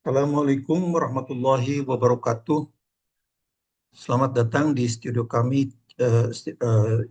Assalamualaikum warahmatullahi wabarakatuh. Selamat datang di studio kami,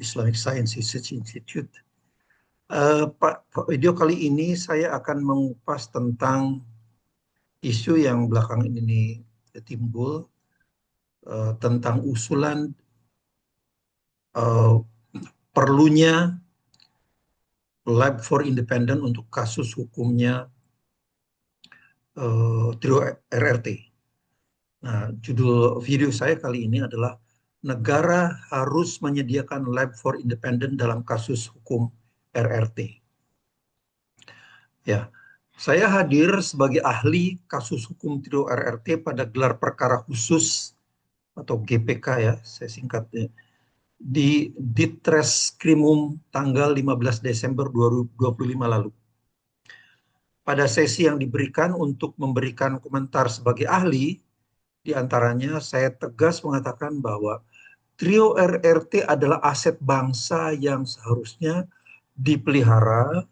Islamic Science Research Institute. Pak video kali ini saya akan mengupas tentang isu yang belakangan ini timbul, tentang usulan eh, perlunya Lab for Independent untuk kasus hukumnya trio RRT. Nah, judul video saya kali ini adalah negara harus menyediakan lab for independent dalam kasus hukum RRT. Ya, saya hadir sebagai ahli kasus hukum trio RRT pada gelar perkara khusus atau GPK ya, saya singkatnya, di Ditreskrimum tanggal 15 Desember 2025 lalu. Pada sesi yang diberikan untuk memberikan komentar sebagai ahli, di antaranya saya tegas mengatakan bahwa trio RRT adalah aset bangsa yang seharusnya dipelihara,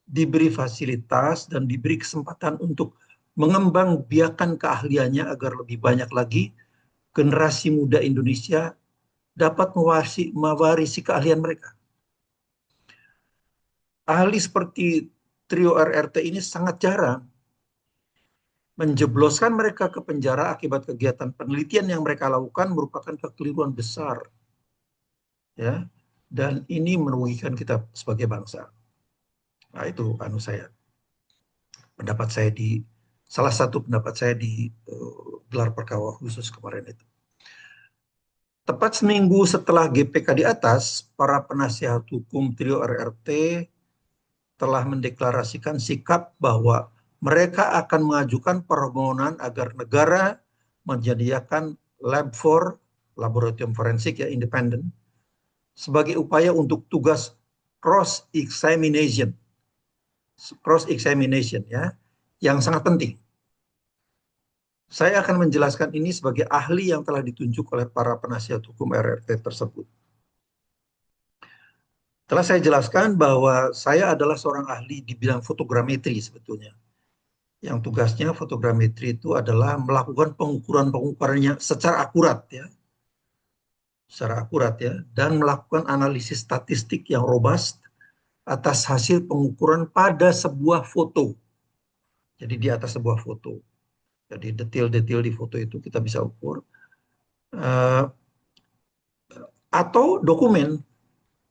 diberi fasilitas, dan diberi kesempatan untuk mengembangbiakan keahliannya agar lebih banyak lagi generasi muda Indonesia dapat mewarisi keahlian mereka. Ahli seperti trio RRT ini sangat jarang. Menjebloskan mereka ke penjara akibat kegiatan penelitian yang mereka lakukan merupakan kekeliruan besar, ya, dan ini merugikan kita sebagai bangsa. Nah, itu pendapat saya di salah satu pendapat saya di gelar perkara khusus kemarin itu. Tepat seminggu setelah GPK di atas, para penasihat hukum trio RRT telah mendeklarasikan sikap bahwa mereka akan mengajukan permohonan agar negara menyediakan lab for laboratorium forensik ya independen sebagai upaya untuk tugas cross examination ya yang sangat penting. Saya akan menjelaskan ini sebagai ahli yang telah ditunjuk oleh para penasihat hukum RRT tersebut. Telah saya jelaskan bahwa saya adalah seorang ahli di bidang fotogrametri sebetulnya. Yang tugasnya fotogrametri itu adalah melakukan pengukuran-pengukurannya secara akurat ya. Secara akurat ya, dan melakukan analisis statistik yang robust atas hasil pengukuran pada sebuah foto. Jadi di atas sebuah foto. Jadi detail-detail di foto itu kita bisa ukur. Atau dokumen.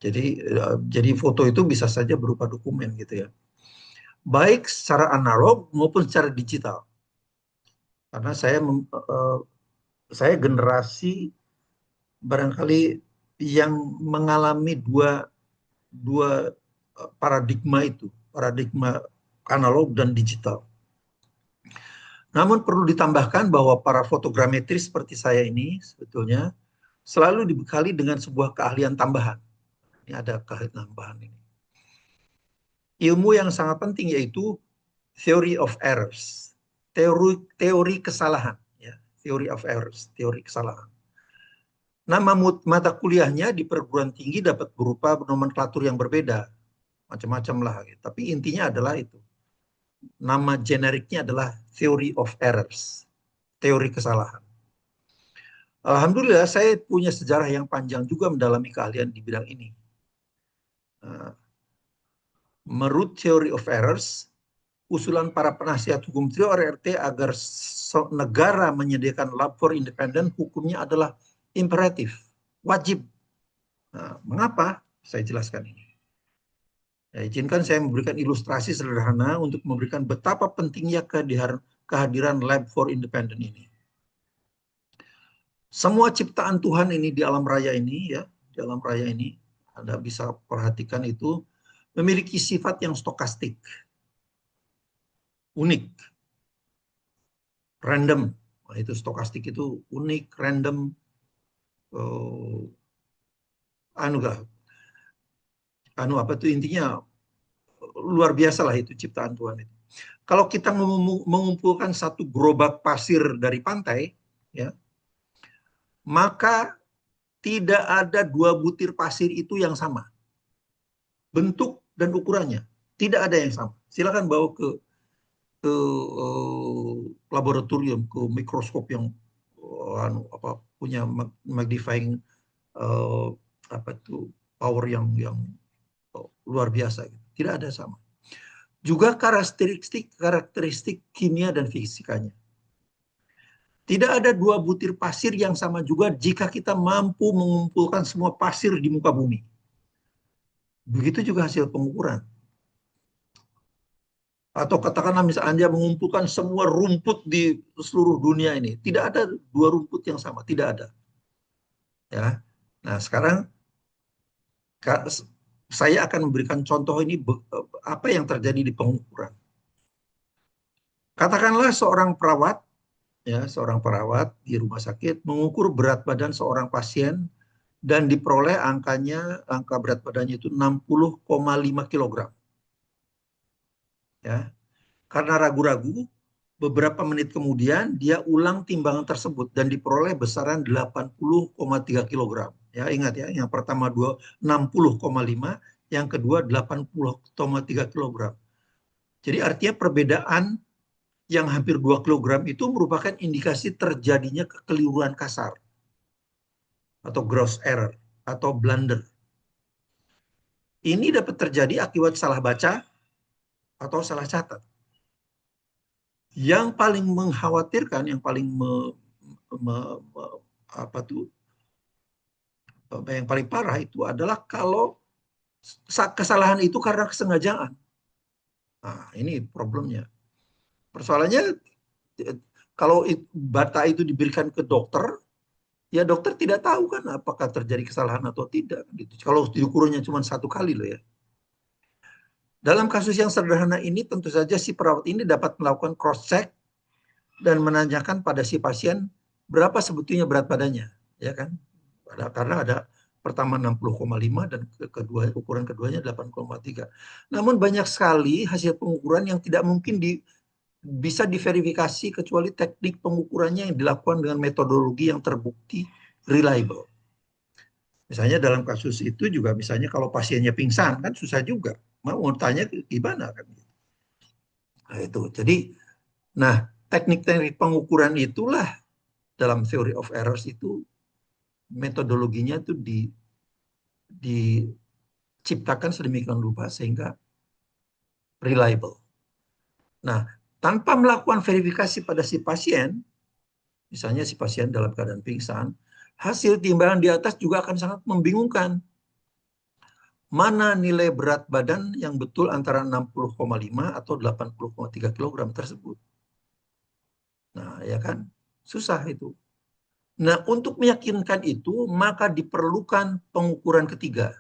Jadi foto itu bisa saja berupa dokumen gitu ya. Baik secara analog maupun secara digital. Karena saya generasi barangkali yang mengalami dua paradigma itu, paradigma analog dan digital. Namun perlu ditambahkan bahwa para fotogrametris seperti saya ini sebetulnya selalu dibekali dengan sebuah keahlian tambahan. Ini ada keahlian tambahan ini. Ilmu yang sangat penting yaitu theory of errors, teori kesalahan, ya, theory of errors, teori kesalahan. Nama mata kuliahnya di perguruan tinggi dapat berupa nomenklatur yang berbeda, macam-macam lah. Tapi intinya adalah itu. Nama generiknya adalah theory of errors, teori kesalahan. Alhamdulillah saya punya sejarah yang panjang juga mendalami keahlian di bidang ini. Menurut theory of errors, usulan para penasihat hukum trio RRT agar negara menyediakan lab for independent hukumnya adalah imperatif, wajib. Nah, mengapa? Saya jelaskan ini. Ya, izinkan saya memberikan ilustrasi sederhana untuk memberikan betapa pentingnya kehadiran lab for independent ini. Semua ciptaan Tuhan ini di alam raya ini, ya, di alam raya ini, Anda bisa perhatikan itu memiliki sifat yang stokastik, unik, random. Nah, itu stokastik itu unik, random, apa tuh intinya luar biasa lah itu ciptaan Tuhan itu. Kalau kita mengumpulkan satu gerobak pasir dari pantai, ya, maka tidak ada dua butir pasir itu yang sama. Bentuk dan ukurannya tidak ada yang sama. Silakan bawa ke laboratorium, ke mikroskop yang punya magnifying uh, apa itu power yang luar biasa. Tidak ada sama. Juga karakteristik kimia dan fisikanya. Tidak ada dua butir pasir yang sama juga jika kita mampu mengumpulkan semua pasir di muka bumi. Begitu juga hasil pengukuran. Atau katakanlah misalnya Anda mengumpulkan semua rumput di seluruh dunia ini. Tidak ada dua rumput yang sama, tidak ada. Ya. Nah, sekarang saya akan memberikan contoh ini apa yang terjadi di pengukuran. Katakanlah seorang perawat di rumah sakit mengukur berat badan seorang pasien dan diperoleh angka berat badannya itu 60,5 kilogram. Ya. Karena ragu-ragu, beberapa menit kemudian dia ulang timbangan tersebut dan diperoleh besaran 80,3 kilogram. Ya, ingat ya, yang pertama 60,5, yang kedua 80,3 kilogram. Jadi artinya perbedaan yang hampir 2 kilogram itu merupakan indikasi terjadinya kekeliruan kasar atau gross error atau blunder. Ini dapat terjadi akibat salah baca atau salah catat. Yang paling mengkhawatirkan, yang paling me, me, apa tuh, yang paling parah itu adalah kalau kesalahan itu karena kesengajaan. Nah, ini problemnya. Persoalannya kalau bata itu diberikan ke dokter, ya dokter tidak tahu kan apakah terjadi kesalahan atau tidak. Gitu. Kalau diukurnya cuma satu kali loh ya. Dalam kasus yang sederhana ini tentu saja si perawat ini dapat melakukan cross check dan menanyakan pada si pasien berapa sebetulnya berat badannya, ya kan? Karena ada pertama 60,5 dan ukuran keduanya 8,3. Namun banyak sekali hasil pengukuran yang tidak mungkin bisa diverifikasi kecuali teknik pengukurannya yang dilakukan dengan metodologi yang terbukti reliable. Misalnya dalam kasus itu juga misalnya kalau pasiennya pingsan kan susah juga. Mau tanya gimana kan? Nah, itu. Jadi, nah teknik-teknik pengukuran itulah dalam theory of errors itu metodologinya itu diciptakan sedemikian rupa sehingga reliable. Nah, tanpa melakukan verifikasi pada si pasien, misalnya si pasien dalam keadaan pingsan, hasil timbangan di atas juga akan sangat membingungkan. Mana nilai berat badan yang betul antara 60,5 atau 80,3 kilogram tersebut. Nah, ya kan? Susah itu. Nah, untuk meyakinkan itu, maka diperlukan pengukuran ketiga.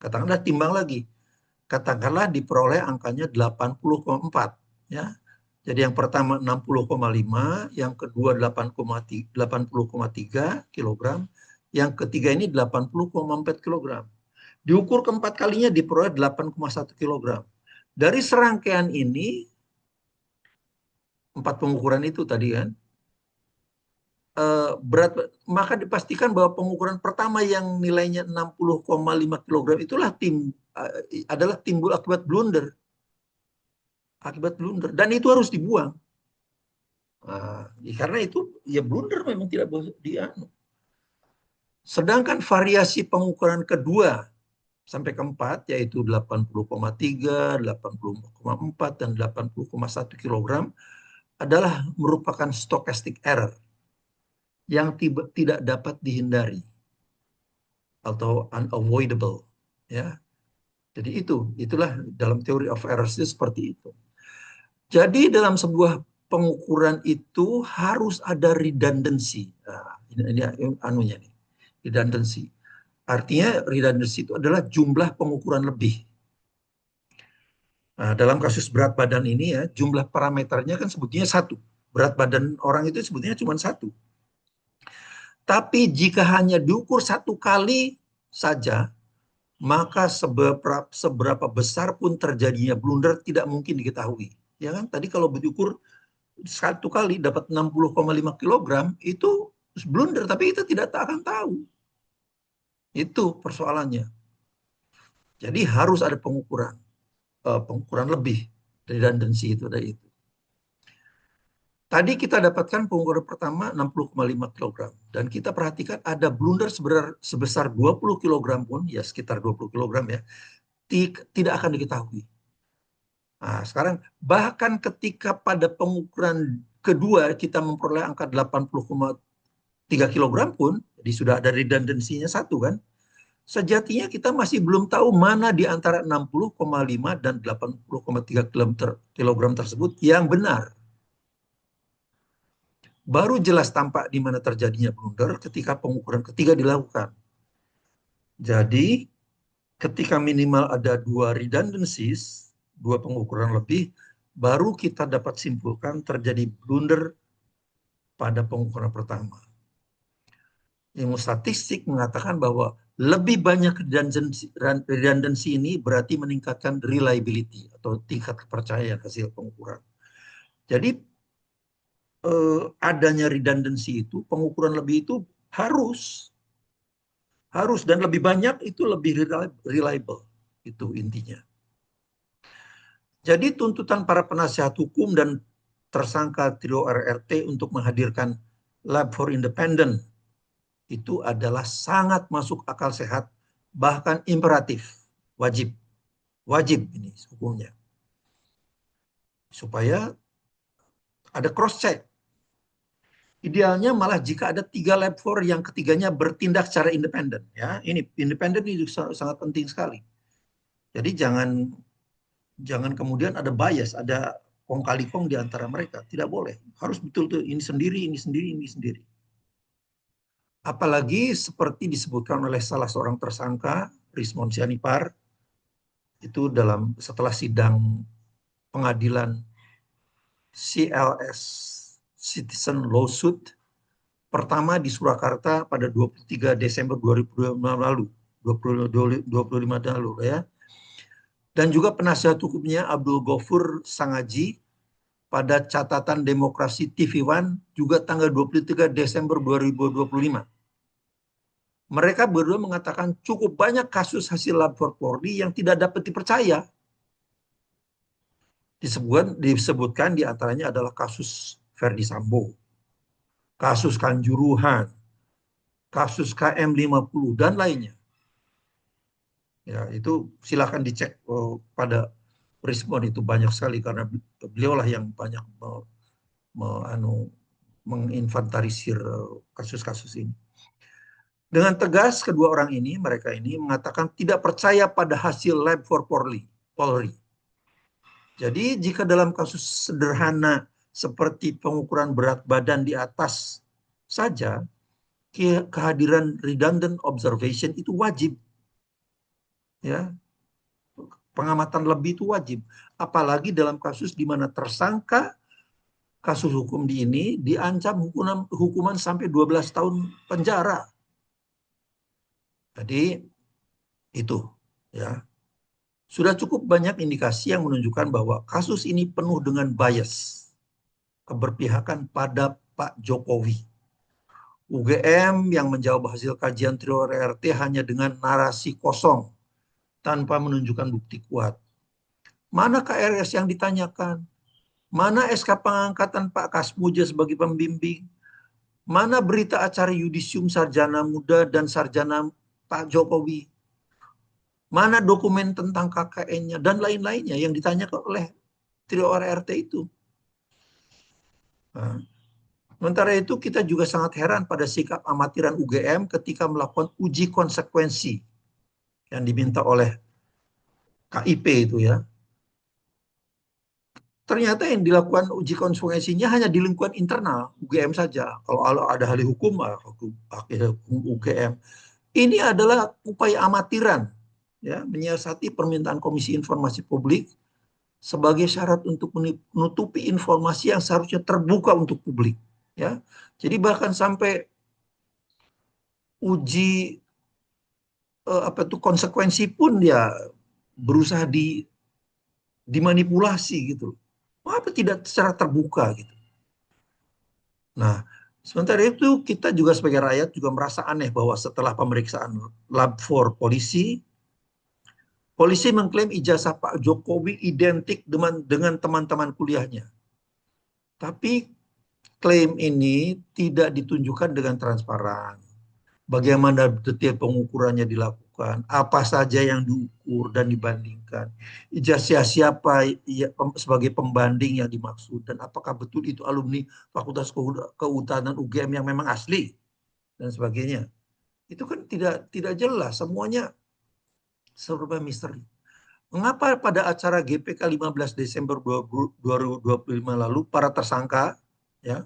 Katakanlah timbang lagi. Katakanlah diperoleh angkanya 80,4. Ya. Jadi yang pertama 60,5, yang kedua 80,3 kilogram, yang ketiga ini 80,4 kilogram. Diukur keempat kalinya diperoleh 8,1 kilogram. Dari serangkaian ini, 4 pengukuran itu tadi kan, berat, maka dipastikan bahwa pengukuran pertama yang nilainya 60,5 kilogram itulah adalah timbul akibat blunder. Akibat blunder. Dan itu harus dibuang. Nah, karena itu ya blunder memang tidak boleh dianu. Sedangkan variasi pengukuran kedua sampai keempat yaitu 80,3, 80,4 dan 80,1 kilogram adalah merupakan stochastic error yang tidak dapat dihindari atau unavoidable ya. Jadi itulah dalam teori of errors itu seperti itu. Jadi dalam sebuah pengukuran itu harus ada redundancy. Nah, ini anunya nih, redundancy. Artinya redundancy itu adalah jumlah pengukuran lebih. Nah, dalam kasus berat badan ini ya, jumlah parameternya kan sebetulnya satu. Berat badan orang itu sebetulnya cuma satu. Tapi jika hanya diukur satu kali saja, maka seberapa besar pun terjadinya blunder tidak mungkin diketahui. Ya kan? Tadi kalau diukur satu kali dapat 60,5 kilogram itu blunder, tapi kita tidak akan tahu. Itu persoalannya. Jadi harus ada pengukuran lebih redundancy itu dari itu. Tadi kita dapatkan pengukuran pertama 60,5 kg. Dan kita perhatikan ada blunder sebesar 20 kg pun, ya sekitar 20 kg ya, tidak akan diketahui. Nah, sekarang bahkan ketika pada pengukuran kedua kita memperoleh angka 80,3 kg pun, jadi sudah ada redundancy-nya satu kan, sejatinya kita masih belum tahu mana di antara 60,5 dan 80,3 kg tersebut yang benar. Baru jelas tampak di mana terjadinya blunder ketika pengukuran ketiga dilakukan. Jadi ketika minimal ada 2 redundancies, 2 pengukuran lebih, baru kita dapat simpulkan terjadi blunder pada pengukuran pertama. Ilmu statistik mengatakan bahwa lebih banyak redundancy ini berarti meningkatkan reliability atau tingkat kepercayaan hasil pengukuran. Jadi adanya redundancy itu, pengukuran lebih itu harus dan lebih banyak itu lebih reliable. Itu intinya. Jadi tuntutan para penasihat hukum dan tersangka trio RRT untuk menghadirkan Lab for Independent itu adalah sangat masuk akal sehat, bahkan imperatif, wajib ini hukumnya. Supaya ada cross check. Idealnya malah jika ada 3 lab for yang ketiganya bertindak secara independen. Ya, ini independen ini sangat penting sekali. Jadi jangan kemudian ada bias, ada kong kali kong di antara mereka. Tidak boleh. Harus betul-betul ini sendiri, ini sendiri, ini sendiri. Apalagi seperti disebutkan oleh salah seorang tersangka, Rismon Sianipar, itu setelah sidang pengadilan CLS Citizen Lawsuit pertama di Surakarta pada 23 Desember 2025 lalu, 25 lalu ya. Dan juga penasihat hukumnya Abdul Ghafur Sangaji pada catatan Demokrasi TV One juga tanggal 23 Desember 2025. Mereka berdua mengatakan cukup banyak kasus hasil lab for Polri yang tidak dapat dipercaya. Disebutkan di antaranya adalah kasus Verdi Sambo, kasus Kanjuruhan, kasus KM50 dan lainnya. Ya, itu silakan dicek pada respon itu banyak sekali karena beliaulah yang banyak menginventarisir kasus-kasus ini. Dengan tegas kedua orang ini, mereka ini mengatakan tidak percaya pada hasil lab for Polri. Jadi jika dalam kasus sederhana seperti pengukuran berat badan di atas saja, kehadiran redundant observation itu wajib. Ya, pengamatan lebih itu wajib. Apalagi dalam kasus di mana tersangka kasus hukum ini diancam hukuman sampai 12 tahun penjara. Jadi itu ya. Sudah cukup banyak indikasi yang menunjukkan bahwa kasus ini penuh dengan bias, keberpihakan pada Pak Jokowi. UGM yang menjawab hasil kajian trio RRT hanya dengan narasi kosong, tanpa menunjukkan bukti kuat. Mana KRS yang ditanyakan? Mana SK pengangkatan Pak Kasmuja sebagai pembimbing? Mana berita acara yudisium sarjana muda dan sarjana Pak Jokowi? Mana dokumen tentang KKN-nya dan lain-lainnya yang ditanyakan oleh trio RRT itu. Nah, sementara itu kita juga sangat heran pada sikap amatiran UGM ketika melakukan uji konsekuensi yang diminta oleh KIP itu ya. Ternyata yang dilakukan uji konsekuensinya hanya di lingkungan internal UGM saja. Kalau ada ahli hukum, UGM. Ini adalah upaya amatiran ya, menyiasati permintaan Komisi Informasi Publik sebagai syarat untuk menutupi informasi yang seharusnya terbuka untuk publik ya. Jadi bahkan sampai uji konsekuensi pun ya berusaha dimanipulasi gitu. Apa tidak secara terbuka gitu. Nah, sementara itu kita juga sebagai rakyat juga merasa aneh bahwa setelah pemeriksaan lab for polisi mengklaim ijazah Pak Jokowi identik dengan teman-teman kuliahnya. Tapi klaim ini tidak ditunjukkan dengan transparan. Bagaimana detail pengukurannya dilakukan, apa saja yang diukur dan dibandingkan, ijazah siapa sebagai pembanding yang dimaksud, dan apakah betul itu alumni Fakultas Kehutanan UGM yang memang asli dan sebagainya. Itu kan tidak jelas, semuanya serba misteri. Mengapa pada acara GPK 15 Desember 2025 lalu para tersangka, ya,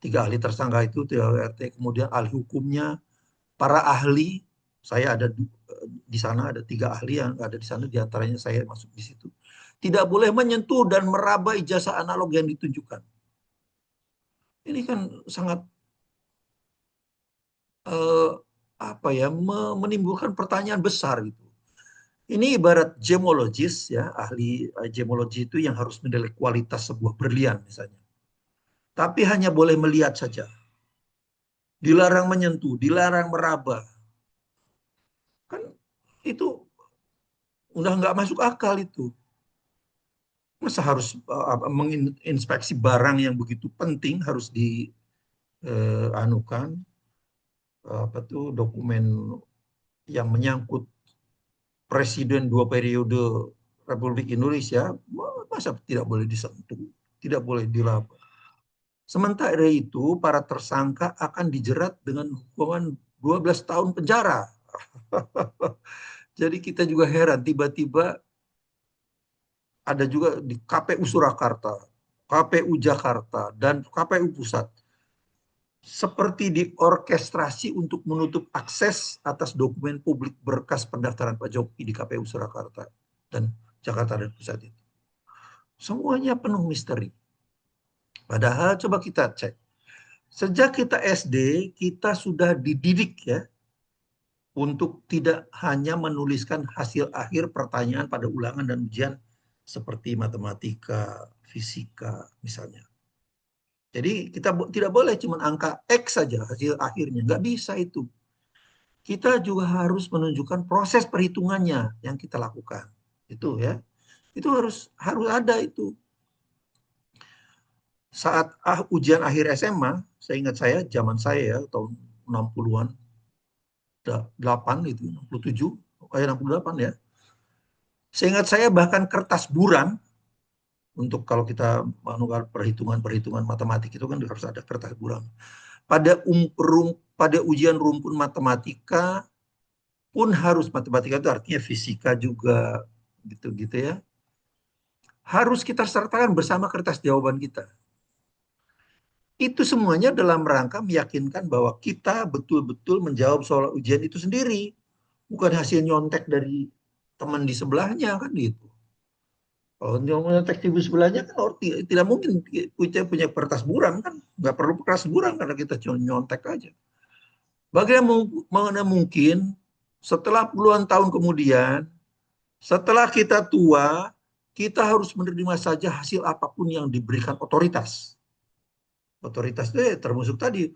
3 ahli tersangka itu, THWRT, kemudian ahli hukumnya, para ahli, saya ada di sana, ada 3 ahli yang ada di sana, diantaranya saya masuk di situ, tidak boleh menyentuh dan meraba ijazah analog yang ditunjukkan. Ini kan sangat eh, apa ya, menimbulkan pertanyaan besar gitu. Ini ibarat gemologis, ya, ahli gemologi itu yang harus menilai kualitas sebuah berlian misalnya, tapi hanya boleh melihat saja, dilarang menyentuh, dilarang meraba. Kan itu udah nggak masuk akal itu. Masa harus menginspeksi barang yang begitu penting harus dianukan apa tuh, dokumen yang menyangkut presiden 2 periode Republik Indonesia, masa tidak boleh disentuh, tidak boleh diraba. Sementara itu para tersangka akan dijerat dengan hukuman 12 tahun penjara. Jadi kita juga heran, tiba-tiba ada juga di KPU Surakarta, KPU Jakarta, dan KPU Pusat seperti diorkestrasi untuk menutup akses atas dokumen publik berkas pendaftaran Pak Jokowi di KPU Surakarta dan Jakarta dan Pusat itu. Semuanya penuh misteri. Padahal coba kita cek. Sejak kita SD, kita sudah dididik, ya, untuk tidak hanya menuliskan hasil akhir pertanyaan pada ulangan dan ujian seperti matematika, fisika misalnya. Jadi kita tidak boleh cuma angka X saja hasil akhirnya. Nggak bisa itu. Kita juga harus menunjukkan proses perhitungannya yang kita lakukan. Itu, ya. Itu harus ada itu. Saat ujian akhir SMA, saya ingat zaman saya ya, tahun 60-an, 8 itu, 67, 68 ya. Seingat saya bahkan kertas buram, untuk kalau kita melakukan perhitungan-perhitungan matematik itu kan harus ada kertas buram. Pada ujian rumpun matematika pun harus, matematika itu artinya fisika juga, gitu-gitu ya. Harus kita sertakan bersama kertas jawaban kita. Itu semuanya dalam rangka meyakinkan bahwa kita betul-betul menjawab soal ujian itu sendiri, bukan hasil nyontek dari teman di sebelahnya, kan gitu. Kalau nyontek di sebelahnya kan tidak mungkin kita punya kertas buram, kan nggak perlu kertas buram karena kita cuma nyontek aja. Bagaimana mungkin setelah puluhan tahun kemudian, setelah kita tua, kita harus menerima saja hasil apapun yang diberikan otoritas. Otoritas itu termasuk tadi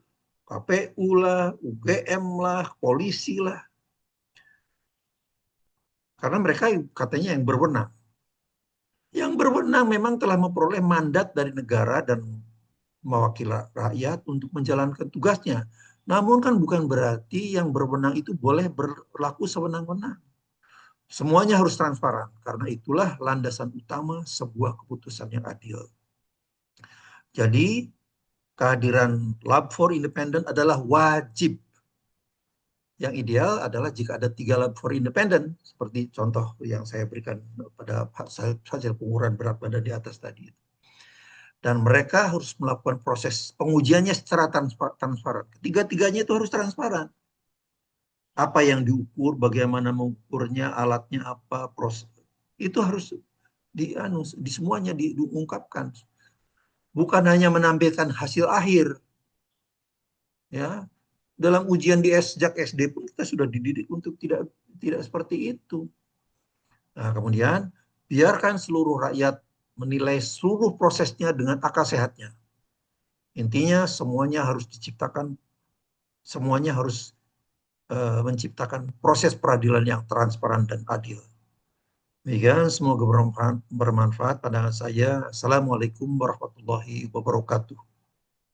KPU lah, UGM lah, polisi lah. Karena mereka katanya yang berwenang. Yang berwenang memang telah memperoleh mandat dari negara dan mewakili rakyat untuk menjalankan tugasnya. Namun kan bukan berarti yang berwenang itu boleh berlaku sewenang-wenang. Semuanya harus transparan, karena itulah landasan utama sebuah keputusan yang adil. Jadi, kehadiran Lab 4 Independent adalah wajib. Yang ideal adalah jika ada 3 Lab 4 Independent, seperti contoh yang saya berikan pada hasil pengukuran berat badan di atas tadi. Dan mereka harus melakukan proses pengujiannya secara transparan. Ketiga-tiganya itu harus transparan. Apa yang diukur, bagaimana mengukurnya, alatnya apa, proses. Itu harus di semuanya diungkapkan. Bukan hanya menampilkan hasil akhir. Ya, dalam ujian di sejak SD pun kita sudah dididik untuk tidak seperti itu. Nah, kemudian biarkan seluruh rakyat menilai seluruh prosesnya dengan akal sehatnya. Intinya semuanya harus diciptakan, semuanya harus menciptakan proses peradilan yang transparan dan adil. Demikian, semoga bermanfaat pandangan saya. Assalamualaikum warahmatullahi wabarakatuh.